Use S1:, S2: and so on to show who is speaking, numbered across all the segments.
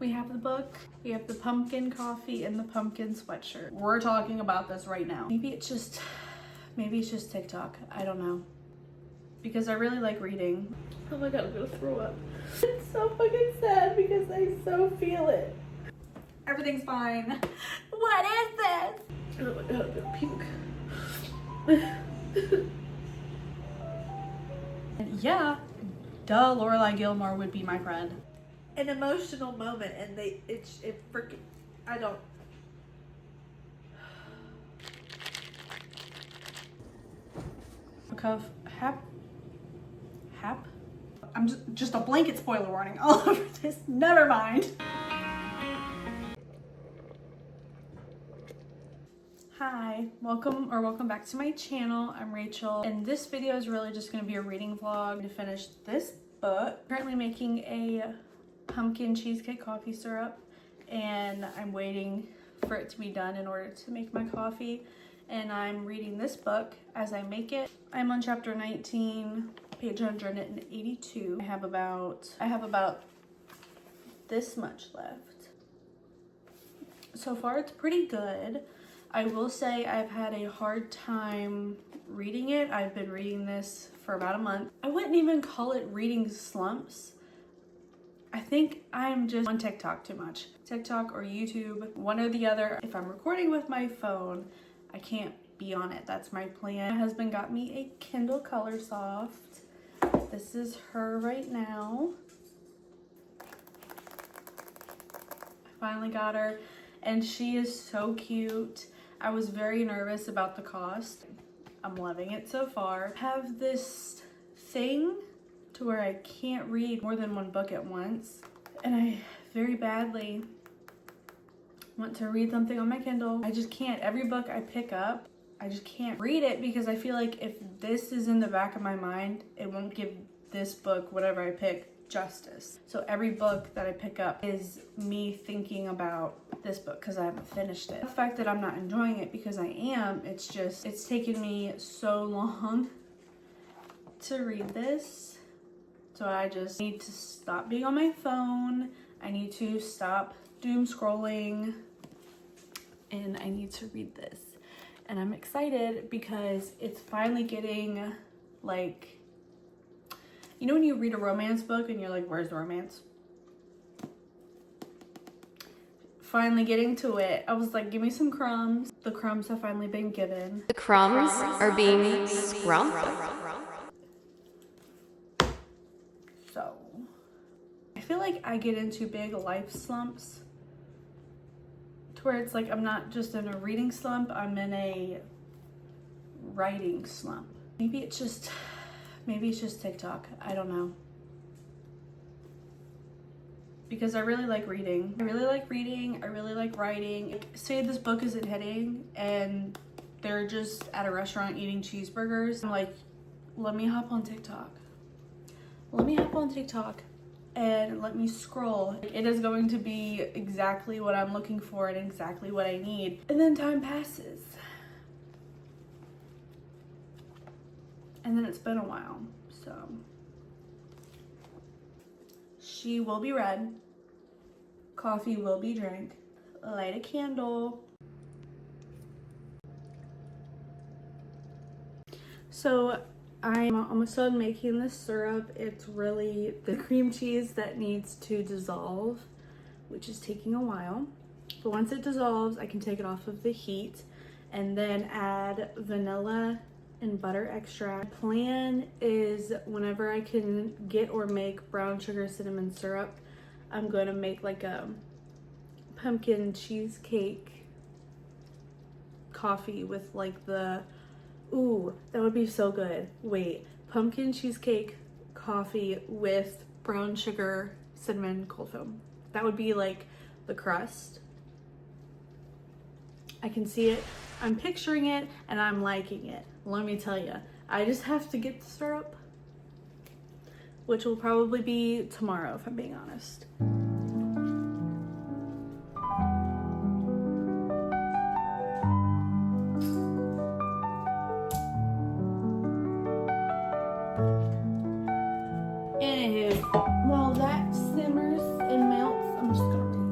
S1: We have the book, we have the pumpkin coffee, and the pumpkin sweatshirt. We're talking about this right now. Maybe it's just TikTok. I don't know. Because I really like reading. Oh my god, I'm gonna throw up. It's so fucking sad because I so feel it. Everything's fine. What is this? Oh my god, I'm gonna puke. And yeah, duh, Lorelai Gilmore would be my friend. An emotional moment, and it freaking, I don't. Hap? I'm just a blanket spoiler warning all over this. Never mind. Hi, welcome back to my channel. I'm Rachel, and this video is really just going to be a reading vlog to finish this book. I'm currently making a pumpkin cheesecake coffee syrup, and I'm waiting for it to be done in order to make my coffee. And I'm reading this book as I make it. I'm on chapter 19, page 182. I have about this much left. So far it's pretty good. I will say I've had a hard time reading it. I've been reading this for about a month. I wouldn't even call it reading slumps. I think I'm just on TikTok too much. TikTok or YouTube, one or the other. If I'm recording with my phone, I can't be on it. That's my plan. My husband got me a Kindle colorsoft. This is her right now. I finally got her, and she is so cute. I was very nervous about the cost. I'm loving it so far. I have this thing to where I can't read more than one book at once, and I very badly want to read something on my Kindle. I just can't. Every book I pick up, I just can't read it because I feel like if this is in the back of my mind, it won't give this book, whatever I pick, justice. So every book that I pick up is me thinking about this book because I haven't finished it. The fact that I'm not enjoying it because I am, it's taken me so long to read this. So I just need to stop being on my phone. I need to stop doom scrolling, and I need to read this. And I'm excited because it's finally getting, like, you know when you read a romance book and you're like, where's the romance? Finally getting to it. I was like, give me some crumbs. The crumbs have finally been given.
S2: The crumbs are being scrumped.
S1: So, I feel like I get into big life slumps to where it's like I'm not just in a reading slump, I'm in a writing slump. Maybe it's just TikTok. I don't know. Because I really like reading. I really like reading. I really like writing. Say this book isn't hitting and they're just at a restaurant eating cheeseburgers. I'm like, let me hop on TikTok. Let me hop on TikTok and let me scroll. It is going to be exactly what I'm looking for and exactly what I need. And then time passes. And then it's been a while, so. She will be read. Coffee will be drank. Light a candle. So I'm almost done making this syrup. It's really the cream cheese that needs to dissolve, which is taking a while. But once it dissolves, I can take it off of the heat and then add vanilla and butter extract. The plan is whenever I can get or make brown sugar cinnamon syrup, I'm going to make like a pumpkin cheesecake coffee with like the, ooh, that would be so good. Wait, pumpkin cheesecake coffee with brown sugar cinnamon cold foam. That would be like the crust. I can see it, I'm picturing it, and I'm liking it. Let me tell you, I just have to get the syrup, which will probably be tomorrow if I'm being honest. Anywho, while that simmers and melts, I'm just gonna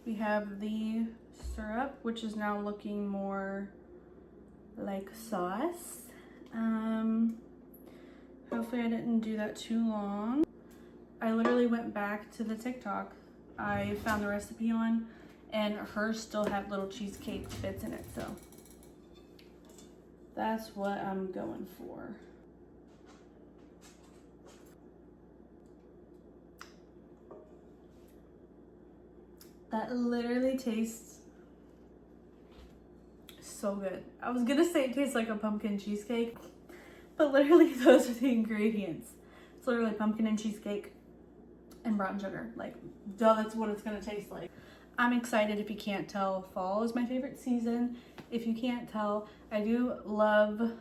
S1: We have the syrup, which is now looking more like sauce. Hopefully I didn't do that too long. I literally went back to the TikTok I found the recipe on, and hers still had little cheesecake bits in it, so that's what I'm going for. That literally tastes so good. I was gonna say it tastes like a pumpkin cheesecake, but literally those are the ingredients. It's literally pumpkin and cheesecake and brown sugar. Like, duh, that's what it's gonna taste like. I'm excited. If you can't tell, fall is my favorite season. If you can't tell, I do love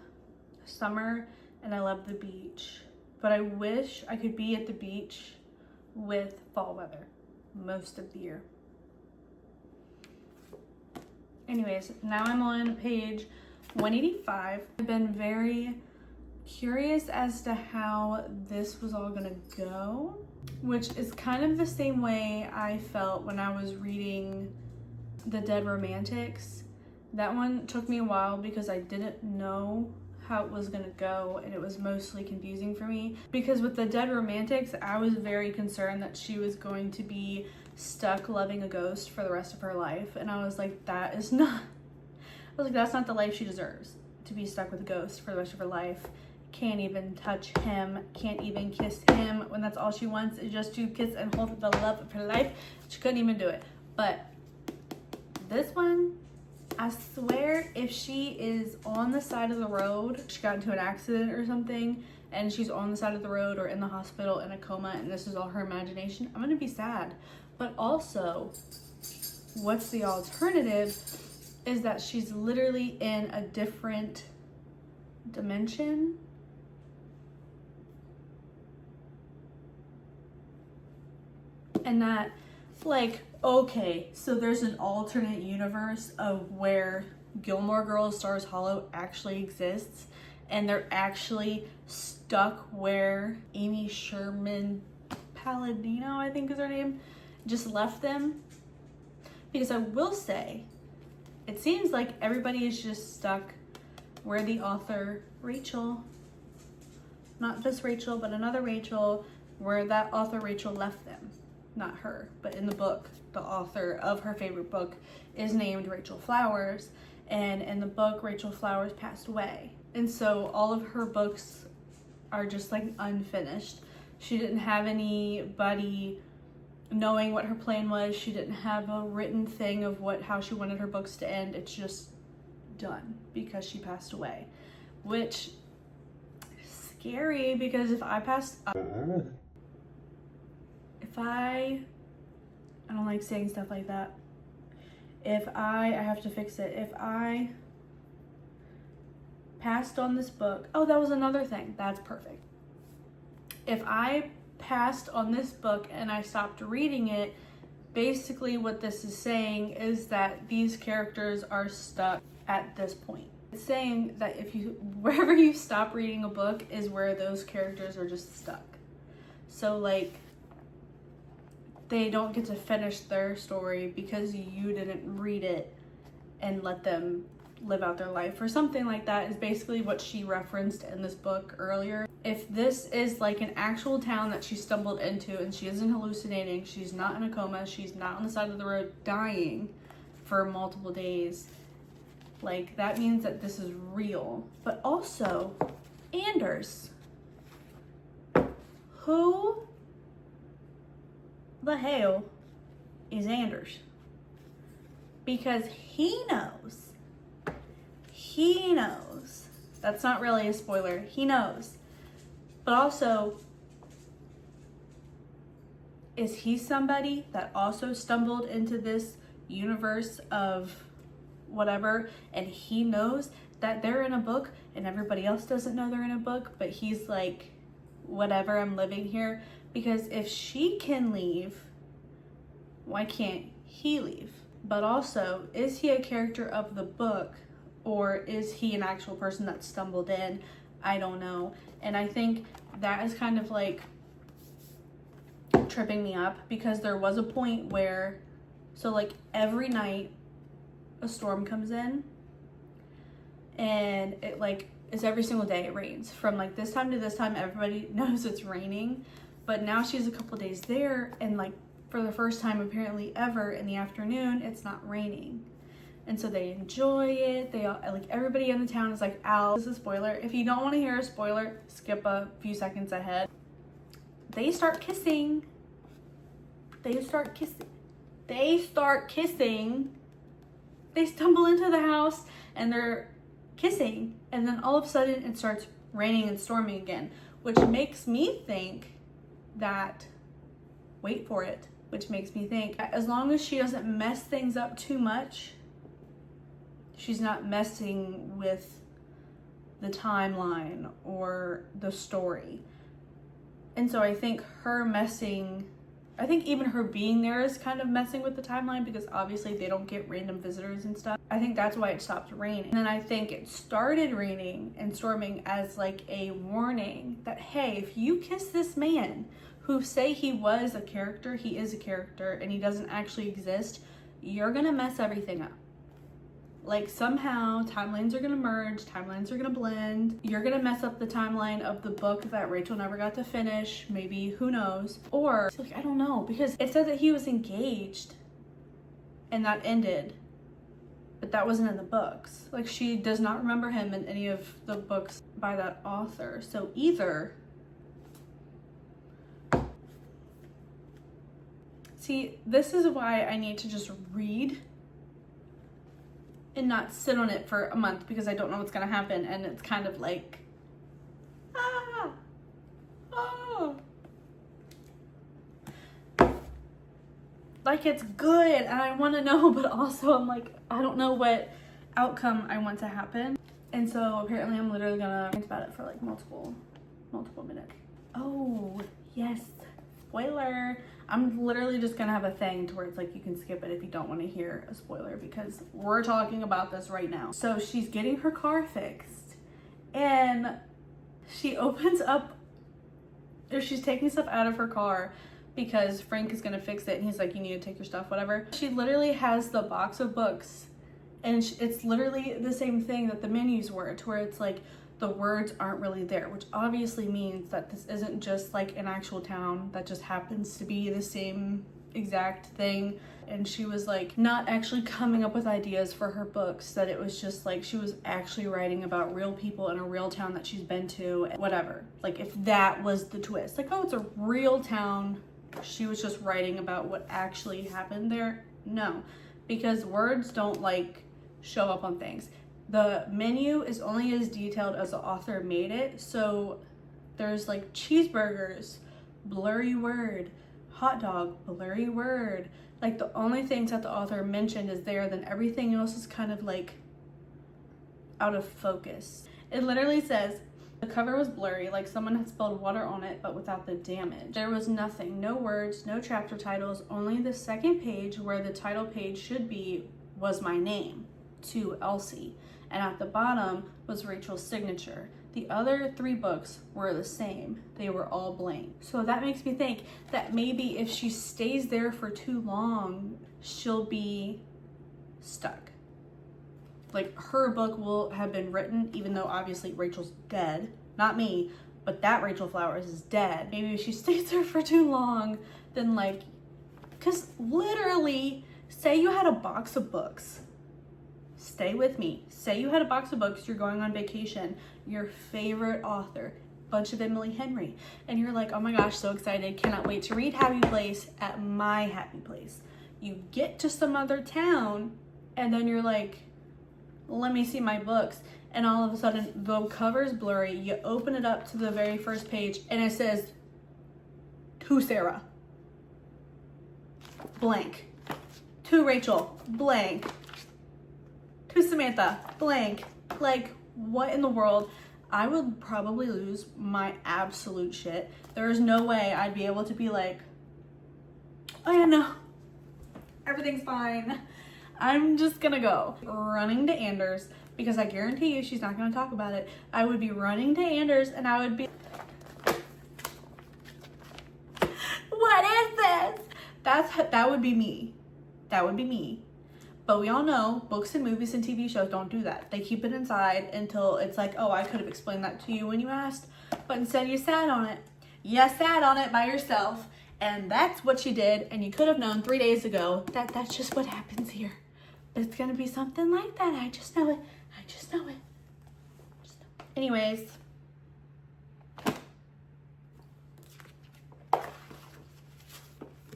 S1: summer and I love the beach, but I wish I could be at the beach with fall weather most of the year. Anyways, now I'm on page 185. I've been very curious as to how this was all gonna go, which is kind of the same way I felt when I was reading The Dead Romantics. That one took me a while because I didn't know how it was gonna go, and it was mostly confusing for me. Because with The Dead Romantics, I was very concerned that she was going to be stuck loving a ghost for the rest of her life, and I was like, that's not the life she deserves, to be stuck with a ghost for the rest of her life. Can't even touch him, can't even kiss him, when that's all she wants is just to kiss and hold the love of her life. She couldn't even do it. But this one, I swear, if she is on the side of the road, she got into an accident or something, and she's on the side of the road or in the hospital in a coma, and this is all her imagination, I'm gonna be sad. But also, what's the alternative is that she's literally in a different dimension. And that, like, okay, so there's an alternate universe of where Gilmore Girls Stars Hollow actually exists, and they're actually stuck where Amy Sherman Palladino, I think is her name, just left them. Because I will say, it seems like everybody is just stuck where the author Rachel, not this Rachel, but another Rachel, where that author Rachel left them. Not her, but in the book, the author of her favorite book is named Rachel Flowers, and in the book, Rachel Flowers passed away. And so all of her books are just like unfinished. She didn't have anybody knowing what her plan was. She didn't have a written thing of how she wanted her books to end. It's just done because she passed away, which is scary, because if I passed I don't like saying stuff like that. I have to fix it. If I passed on this book, oh, that was another thing. That's perfect. If I passed on this book and I stopped reading it, basically what this is saying is that these characters are stuck at this point. It's saying that wherever you stop reading a book is where those characters are just stuck. So like, they don't get to finish their story because you didn't read it and let them live out their life, or something like that, is basically what she referenced in this book earlier. If this is like an actual town that she stumbled into and she isn't hallucinating, she's not in a coma, she's not on the side of the road dying for multiple days, like, that means that this is real. But also, Anders. Who the hell is Anders? Because he knows. That's not really a spoiler. He knows. But also, is he somebody that also stumbled into this universe of whatever, and he knows that they're in a book and everybody else doesn't know they're in a book, but he's like, whatever, I'm living here? Because if she can leave, why can't he leave? But also, is he a character of the book, or is he an actual person that stumbled in? I don't know. And I think that is kind of like tripping me up, because there was a point where So like every night a storm comes in, and it like is every single day it rains. From like this time to this time, everybody knows it's raining. But now she's a couple days there, and like for the first time apparently ever in the afternoon, it's not raining. And so they enjoy it. They all, like everybody in the town is like, "Ow, this is a spoiler." If you don't want to hear a spoiler, skip a few seconds ahead. They start kissing. They start kissing. They start kissing. They stumble into the house and they're kissing, and then all of a sudden it starts raining and storming again, which makes me think that, wait for it, which makes me think as long as she doesn't mess things up too much, she's not messing with the timeline or the story. And so I think even her being there is kind of messing with the timeline, because obviously they don't get random visitors and stuff. I think that's why it stopped raining. And then I think it started raining and storming as like a warning that, hey, if you kiss this man who say he was a character, he is a character, and he doesn't actually exist, you're gonna mess everything up. Like somehow timelines are gonna merge, timelines are gonna blend. You're gonna mess up the timeline of the book that Rachel never got to finish, maybe, who knows? Or, like, I don't know, because it said that he was engaged and that ended, but that wasn't in the books. Like, she does not remember him in any of the books by that author. So either, see, this is why I need to just read and not sit on it for a month, because I don't know what's gonna happen, and it's kind of like, like it's good and I want to know, but also I'm like, I don't know what outcome I want to happen. And so apparently I'm literally gonna think about it for like multiple minutes. Oh yes, spoiler. I'm literally just gonna have a thing to where it's like you can skip it if you don't want to hear a spoiler, because we're talking about this right now. So she's getting her car fixed, and she opens up, or she's taking stuff out of her car because Frank is gonna fix it, and he's like, you need to take your stuff, whatever. She literally has the box of books, and it's literally the same thing that the menus were, to where it's like the words aren't really there, which obviously means that this isn't just like an actual town that just happens to be the same exact thing. And she was like not actually coming up with ideas for her books, that it was just like she was actually writing about real people in a real town that she's been to, whatever. Like if that was the twist, like, oh, it's a real town, she was just writing about what actually happened there. No, because words don't like show up on things. The menu is only as detailed as the author made it. So there's like cheeseburgers, blurry word, hot dog, blurry word. Like the only things that the author mentioned is there, then everything else is kind of like out of focus. It literally says the cover was blurry, like someone had spilled water on it, but without the damage. There was nothing, no words, no chapter titles, only the second page where the title page should be was my name, to Elsie. And at the bottom was Rachel's signature. The other 3 books were the same. They were all blank. So that makes me think that maybe if she stays there for too long, she'll be stuck. Like her book will have been written, even though obviously Rachel's dead. Not me, but that Rachel Flowers is dead. Maybe if she stays there for too long, then like, because literally, say you had a box of books. Stay with me. Say you had a box of books, you're going on vacation, your favorite author, bunch of Emily Henry, and you're like, oh my gosh, so excited, cannot wait to read Happy Place at my happy place. You get to some other town, and then you're like, let me see my books, and all of a sudden the cover's blurry, you open it up to the very first page, and it says, to Sarah, blank, to Rachel, blank, to Samantha, blank. Like, what in the world? I would probably lose my absolute shit. There is no way I'd be able to be like, oh yeah, no, everything's fine. I'm just gonna go running to Anders, because I guarantee you she's not gonna talk about it. I would be running to Anders and I would be, what is this? That would be me. that would be me. But we all know books and movies and TV shows don't do that. They keep it inside until it's like, oh, I could have explained that to you when you asked, but instead you sat on it. You sat on it by yourself, and that's what you did, and you could have known 3 days ago that that's just what happens here. But it's gonna be something like that. I just know it. I just know it. Anyways.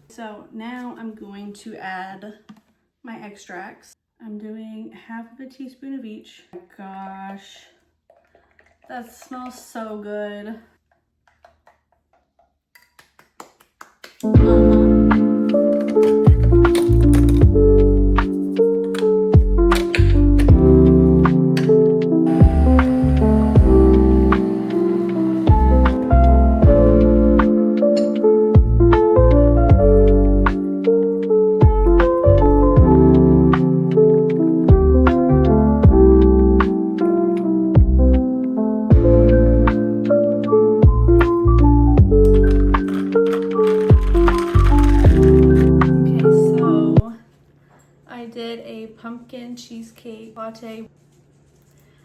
S1: So now I'm going to add my extracts. I'm doing half of a teaspoon of each. Oh my gosh, that smells so good. Pumpkin cheesecake latte.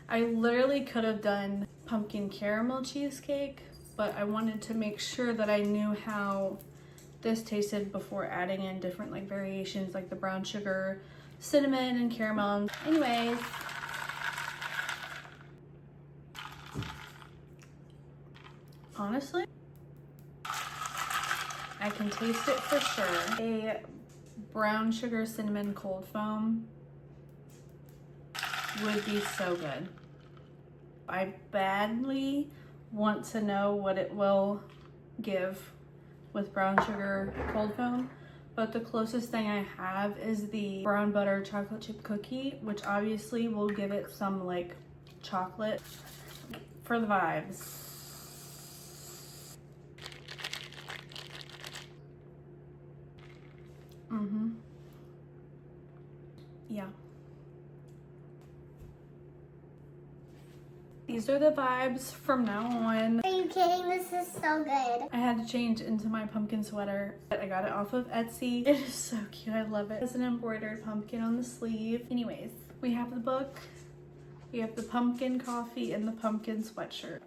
S1: I literally could have done pumpkin caramel cheesecake, but I wanted to make sure that I knew how this tasted before adding in different like variations like the brown sugar, cinnamon, and caramel. Anyways, honestly, I can taste it for sure. A brown sugar cinnamon cold foam would be so good. I badly want to know what it will give with brown sugar cold foam, but the closest thing I have is the brown butter chocolate chip cookie, which obviously will give it some like chocolate for the vibes. Yeah. These are the vibes from now on.
S3: Are you kidding? This is so good.
S1: I had to change into my pumpkin sweater. I got it off of Etsy. It is so cute. I love it. It has an embroidered pumpkin on the sleeve. Anyways, we have the book, we have the pumpkin coffee, and the pumpkin sweatshirt.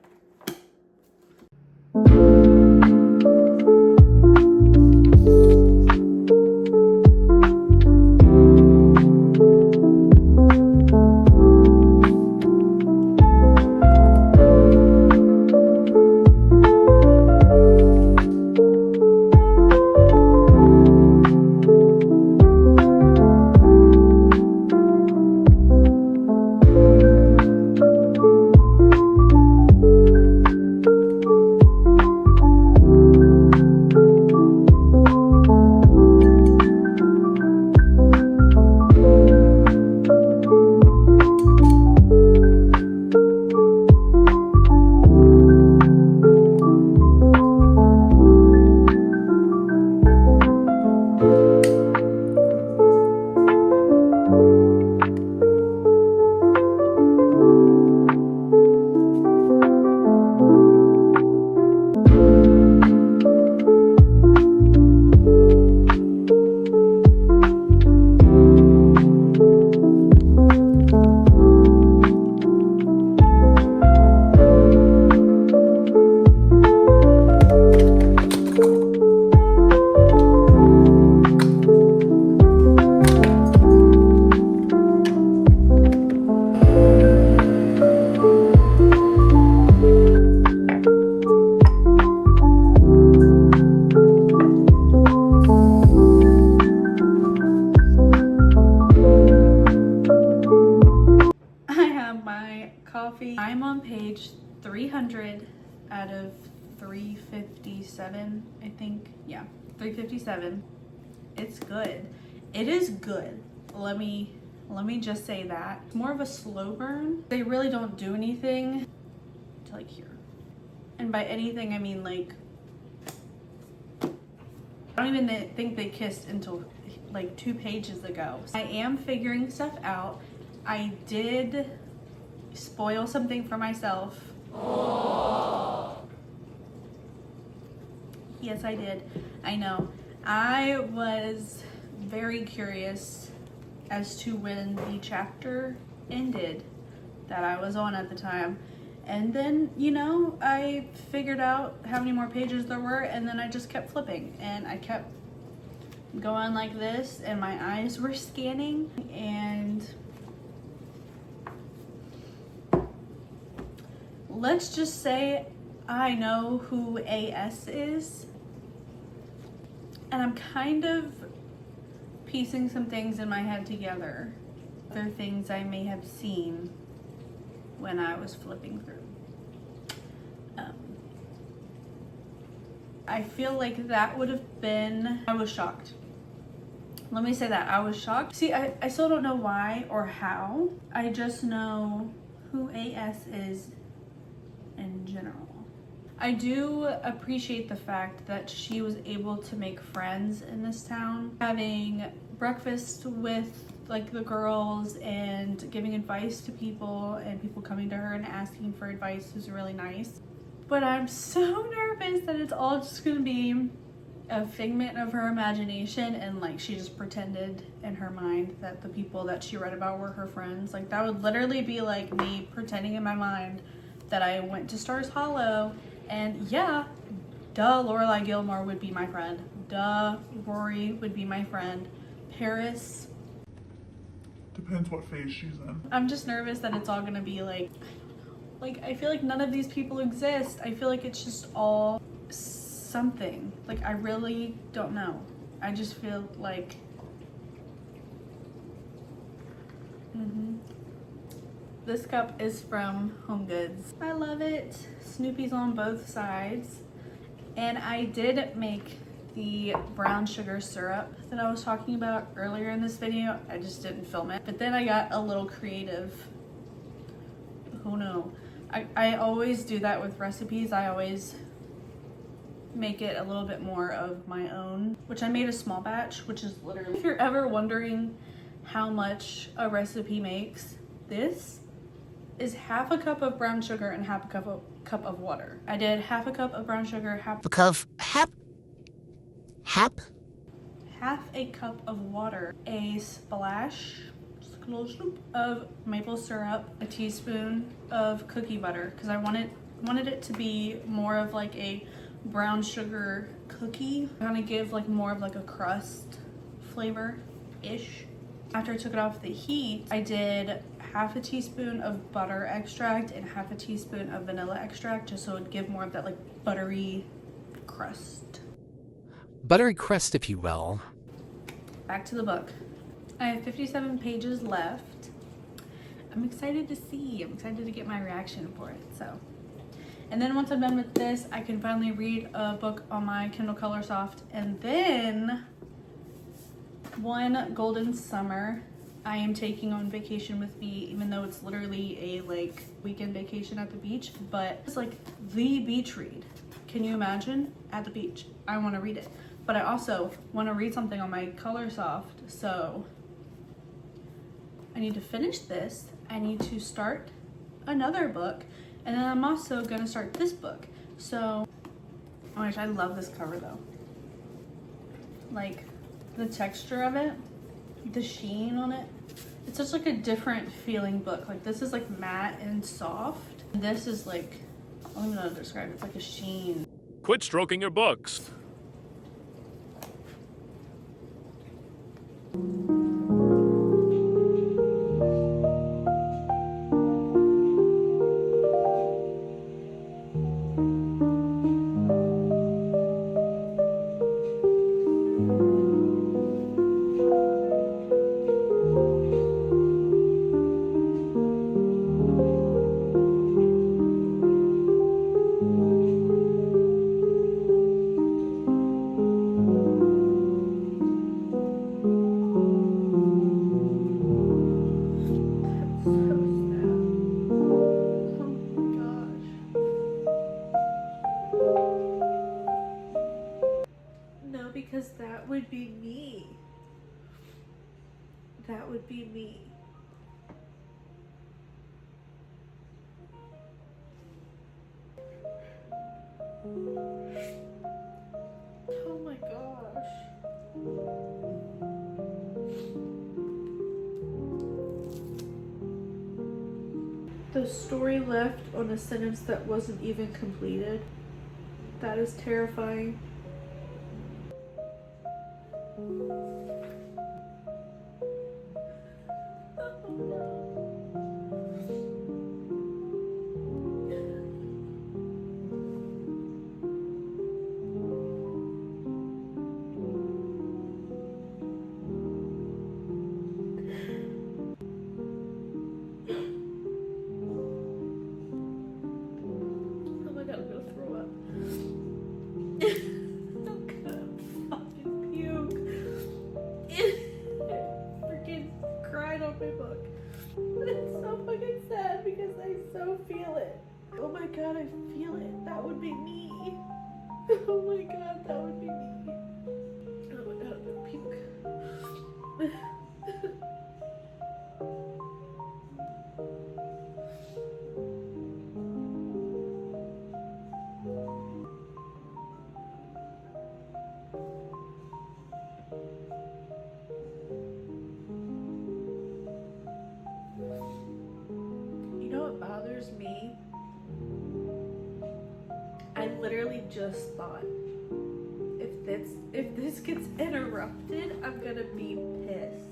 S1: Coffee. I'm on page 300 out of 357, I think. Yeah, 357. It's good. It is good. Let me just say that. It's more of a slow burn. They really don't do anything to like here. And by anything, I mean like, I don't even think they kissed until like 2 pages ago. I am figuring stuff out. I did spoil something for myself. Yes, I did. I know. I was very curious as to when the chapter ended that I was on at the time. And then, you know, I figured out how many more pages there were, and then I just kept flipping, and I kept going like this, and my eyes were scanning, and let's just say I know who AS is, and I'm kind of piecing some things in my head together. Other things I may have seen when I was flipping through. I feel like that would have been, I was shocked. Let me say that, I was shocked. See, I still don't know why or how. I just know who AS is in general. I do appreciate the fact that she was able to make friends in this town. Having breakfast with like the girls and giving advice to people, and people coming to her and asking for advice was really nice. But I'm so nervous that it's all just gonna be a figment of her imagination, and like she just pretended in her mind that the people that she read about were her friends. Like that would literally be like me pretending in my mind that I went to Stars Hollow, and yeah, duh, Lorelai Gilmore would be my friend. Duh, Rory would be my friend. Paris.
S4: Depends what phase she's in.
S1: I'm just nervous that it's all gonna be like I feel like none of these people exist. I feel like it's just all something. Like I really don't know. I just feel like This cup is from Home Goods. I love it. Snoopy's on both sides. And I did make the brown sugar syrup that I was talking about earlier in this video. I just didn't film it. But then I got a little creative. Oh no. I always do that with recipes. I always make it a little bit more of my own, which I made a small batch, which is literally, if you're ever wondering how much a recipe makes, this is half a cup of brown sugar and half a cup of water. I did half a cup of brown sugar, half a cup of water, a splash, just a little swoop of maple syrup, a teaspoon of cookie butter, because I wanted it to be more of like a brown sugar cookie, kind of give like more of like a crust flavor-ish. After I took it off the heat, I did half a teaspoon of butter extract and half a teaspoon of vanilla extract, just so it would give more of that like buttery crust.
S5: Buttery crust, if you will.
S1: Back to the book. I have 57 pages left. I'm excited to see. I'm excited to get my reaction for it. So, and then once I'm done with this, I can finally read a book on my Kindle colorsoft, and then one golden summer I am taking on vacation with me, even though it's literally a like weekend vacation at the beach, but it's like the beach read. Can you imagine? At the beach. I want to read it, but I also want to read something on my colorsoft, so I need to finish this. I need to start another book, and then I'm also gonna start this book. So, oh my gosh, I love this cover though. Like the texture of it, the sheen on it. It's just like a different feeling book. Like this is like matte and soft. This is like, I don't even know how to describe it. It's like a sheen.
S6: Quit stroking your books.
S1: Because that would be me. That would be me. Oh my gosh. The story left on a sentence that wasn't even completed. That is terrifying. Oh my god, I'm gonna throw up. I'm gonna fucking puke. Freaking cried on my book. It's so fucking sad because I so feel it. Oh my god, I feel it. That would be me. Oh my god, that would be me. Oh my god, I'm gonna puke. You know what bothers me? I literally just thought, if this gets interrupted, I'm gonna be pissed.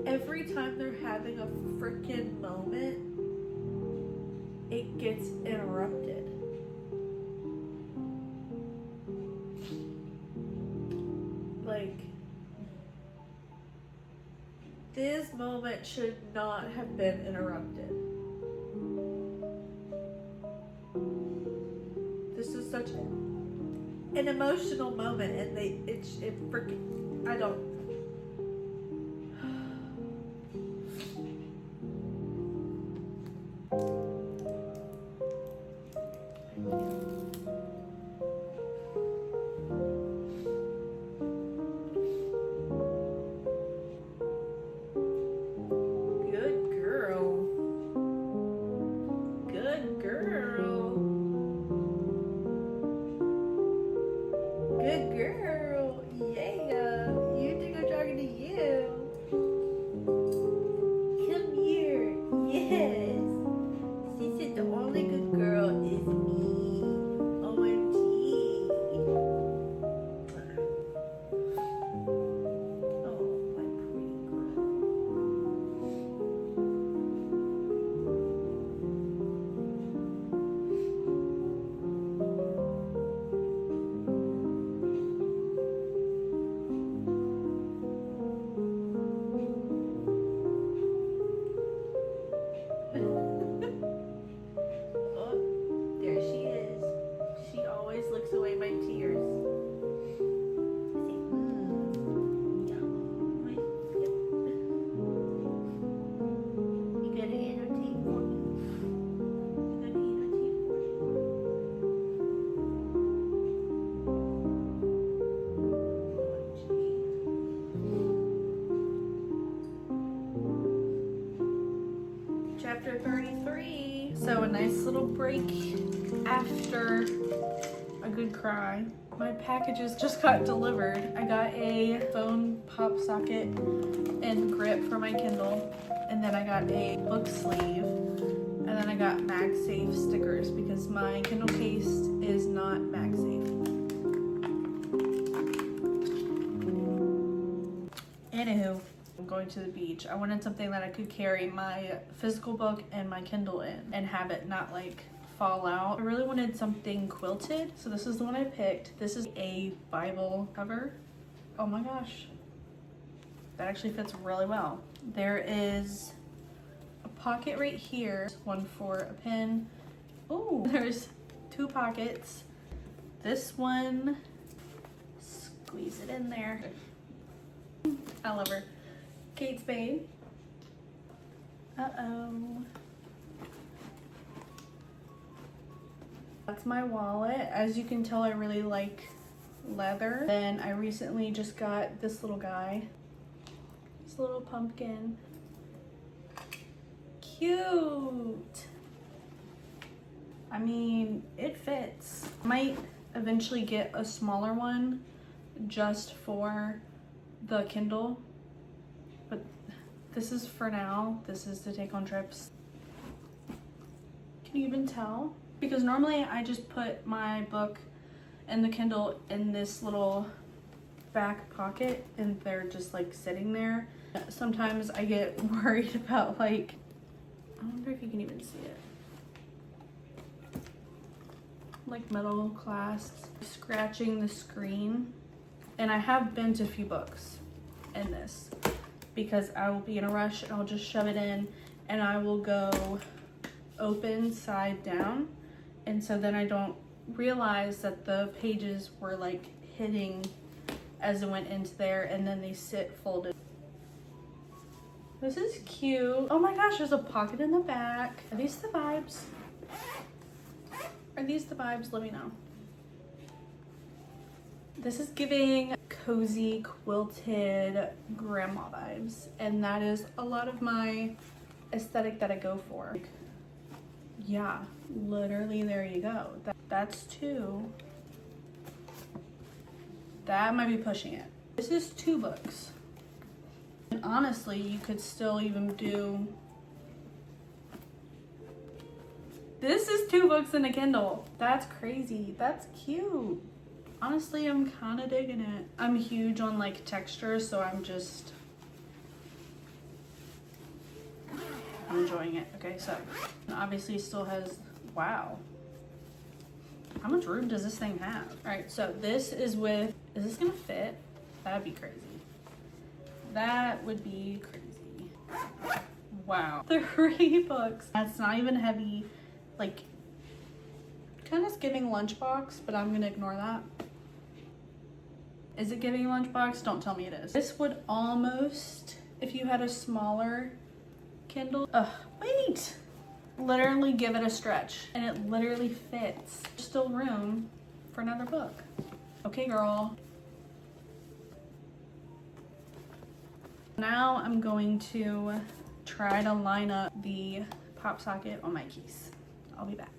S1: Every time they're having a freaking moment, it gets interrupted. Like, this moment should not have been interrupted. This is such an emotional moment, and it freaking, I don't. Good girl. Good girl. Good girl. Yeah. You think I'm talking to you? Come here. Yes. She said the only good girl is me. OMG. Oh, my pretty girl. Oh, there she is. She always looks away my tears. See, yeah. You gonna annotate for me? You gonna annotate for me? Chapter 33. So a nice little break after a good cry. My packages just got delivered. I got a phone pop socket and grip for my Kindle, and then I got a book sleeve, and then I got MagSafe stickers because my Kindle case is not MagSafe. Anywho, I'm going to the beach. I wanted something that I could carry my physical book and my Kindle in and have it not like fall out. I really wanted something quilted, so this is the one I picked. This is a Bible cover. Oh my gosh, that actually fits really well. There is a pocket right here, one for a pen. Oh, there's two pockets. This one, squeeze it in there. I love her. Kate Spade. Uh-oh. That's my wallet. As you can tell, I really like leather. Then I recently just got this little guy. This little pumpkin. Cute. I mean, it fits. Might eventually get a smaller one just for the Kindle, but this is for now. This is to take on trips. Can you even tell? Because normally I just put my book and the Kindle in this little back pocket and they're just like sitting there. Sometimes I get worried about like, I wonder if you can even see it. Like metal clasps scratching the screen. And I have bent a few books in this because I will be in a rush and I'll just shove it in and I will go open side down. And so then I don't realize that the pages were like hitting as it went into there and then they sit folded. This is cute. Oh my gosh, there's a pocket in the back. Are these the vibes? Are these the vibes? Let me know. This is giving cozy, quilted grandma vibes. And that is a lot of my aesthetic that I go for. Yeah, literally there you go. That's two. That might be pushing it. This is 2 books. And honestly, you could still even do... This is 2 books in a Kindle. That's crazy. That's cute. Honestly, I'm kind of digging it. I'm huge on like texture, so I'm enjoying it. Okay, so obviously it still has, wow. How much room does this thing have? All right, so this is with, is this gonna fit? That'd be crazy. That would be crazy. Wow, 3 books. That's not even heavy. Like, kind of giving lunchbox, but I'm gonna ignore that. Is it giving lunchbox? Don't tell me it is. This would almost, if you had a smaller Kindle. Wait! Literally give it a stretch and it literally fits. There's still room for another book. Okay, girl. Now I'm going to try to line up the pop socket on my keys. I'll be back.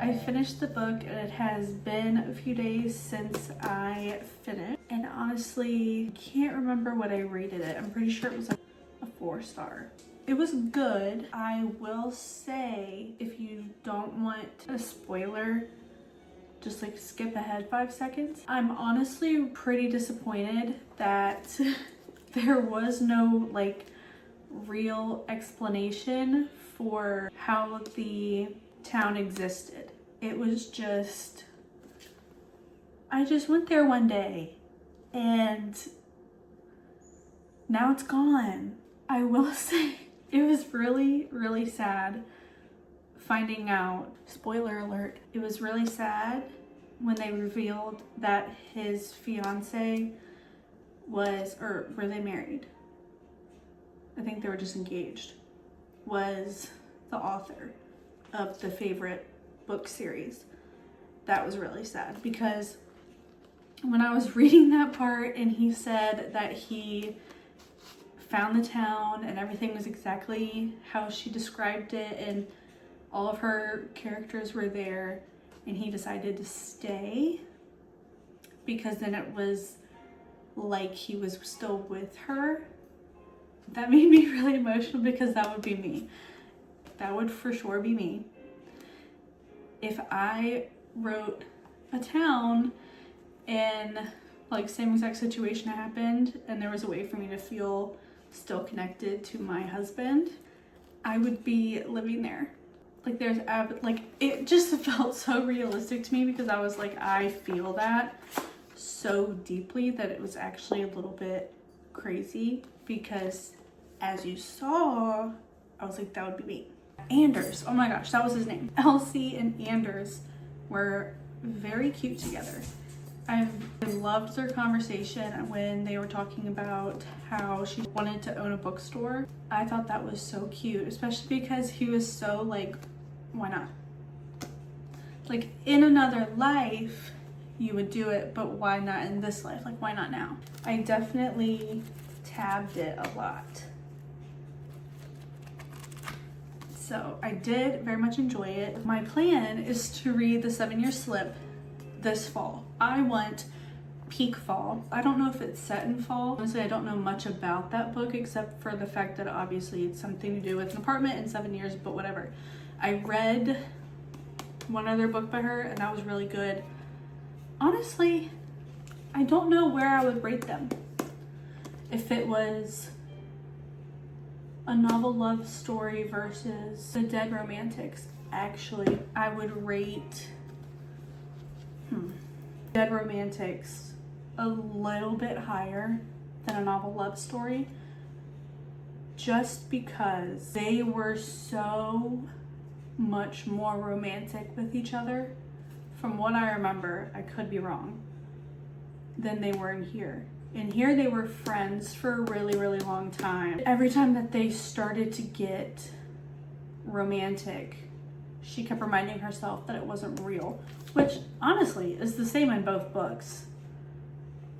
S1: I finished the book and it has been a few days since I finished. And honestly, I can't remember what I rated it. I'm pretty sure it was like a 4-star. It was good. I will say, if you don't want a spoiler, just like skip ahead 5 seconds. I'm honestly pretty disappointed that there was no like real explanation for how the town existed. It was just, I just went there one day and now it's gone. I will say it was really, really sad finding out, spoiler alert, it was really sad when they revealed that his fiance was, or were they married? I think they were just engaged, was the author of the favorite book series. That was really sad because when I was reading that part and he said that he found the town and everything was exactly how she described it and all of her characters were there and he decided to stay because then it was like he was still with her, that made me really emotional because that would be me. That would for sure be me. If I wrote a town and like same exact situation happened and there was a way for me to feel still connected to my husband, I would be living there. Like there's, like it just felt so realistic to me because I was like, I feel that so deeply that it was actually a little bit crazy, because as you saw, I was like, that would be me. Anders, oh my gosh, that was his name. Elsie and Anders were very cute together. I loved their conversation when they were talking about how she wanted to own a bookstore. I thought that was so cute, especially because he was so like, why not? Like, in another life, you would do it, but why not in this life? Like, why not now? I definitely tabbed it a lot. So I did very much enjoy it. My plan is to read The 7-Year Slip this fall. I want peak fall. I don't know if it's set in fall. Honestly, I don't know much about that book except for the fact that obviously it's something to do with an apartment in 7 years, but whatever. I read one other book by her and that was really good. Honestly, I don't know where I would rate them. If it was a novel love story versus The Dead Romantics, actually, I would rate Dead Romantics a little bit higher than a novel love story, just because they were so much more romantic with each other, from what I remember, I could be wrong, than they were in here. In here, they were friends for a really, really long time. Every time that they started to get romantic, she kept reminding herself that it wasn't real, which honestly is the same in both books.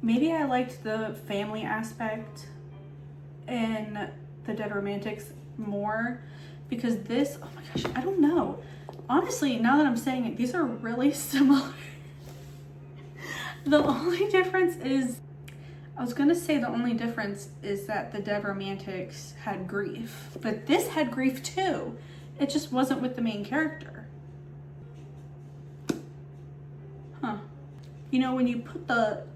S1: Maybe I liked the family aspect in The Dead Romantics more, because this, oh my gosh, I don't know. Honestly, now that I'm saying it, these are really similar. The only difference is, I was gonna say the only difference is that The Dead Romantics had grief, but this had grief too. It just wasn't with the main character. Huh. You know, when you put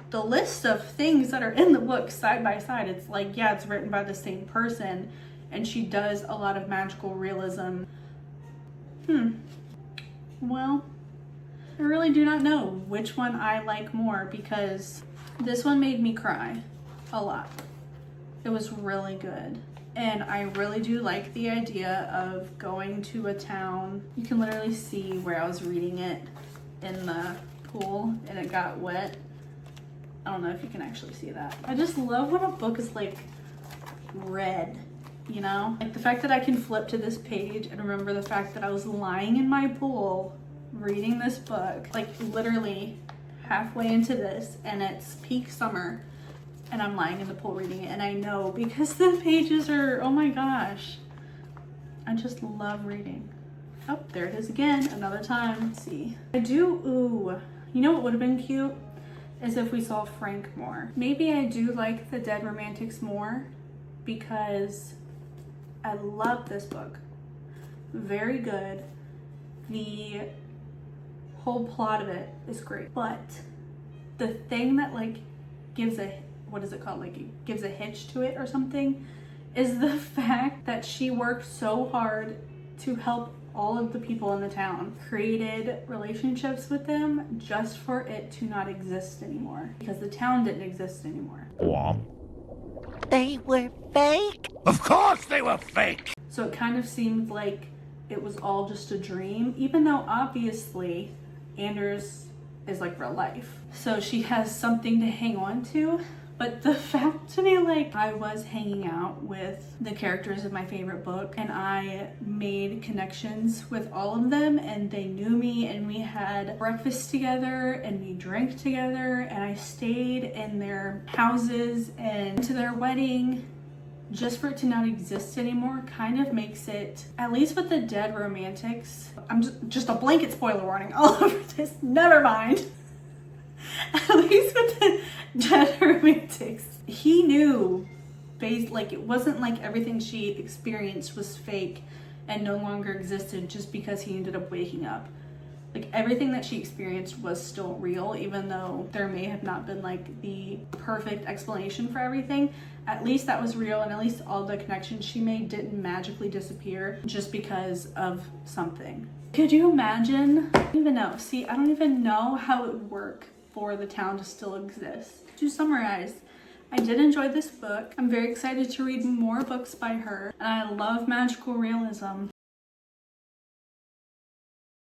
S1: the list of things that are in the book side by side, it's like, yeah, it's written by the same person and she does a lot of magical realism. Well, I really do not know which one I like more, because this one made me cry a lot. It was really good. And I really do like the idea of going to a town. You can literally see where I was reading it in the pool and it got wet. I don't know if you can actually see that. I just love when a book is like red, you know? Like the fact that I can flip to this page and remember the fact that I was lying in my pool reading this book, like literally halfway into this, and it's peak summer and I'm lying in the pool reading it, and I know because the pages are, oh my gosh, I just love reading. Oh, there it is again, another time. Let's see. I do, ooh, you know what would have been cute is if we saw Frank more. Maybe I do like The Dead Romantics more because I love this book. Very good. The whole plot of it is great, but the thing that like gives a, what is it called, like it gives a hitch to it or something, is the fact that she worked so hard to help all of the people in the town, created relationships with them just for it to not exist anymore, because the town didn't exist anymore.
S7: They were fake?
S6: Of course they were fake!
S1: So it kind of seemed like it was all just a dream, even though obviously Anders is like real life. So she has something to hang on to. But the fact to me, like, I was hanging out with the characters of my favorite book and I made connections with all of them and they knew me and we had breakfast together and we drank together and I stayed in their houses and to their wedding. Just for it to not exist anymore kind of makes it, at least with The Dead Romantics, I'm just a blanket spoiler warning all over this, never mind. At least with The Dead Romantics, he knew, like it wasn't like everything she experienced was fake and no longer existed just because he ended up waking up. Like everything that she experienced was still real, even though there may have not been like the perfect explanation for everything. At least that was real, and at least all the connections she made didn't magically disappear just because of something. Could you imagine? I don't even know. See, I don't even know how it would work for the town to still exist. To summarize, I did enjoy this book. I'm very excited to read more books by her, and I love magical realism.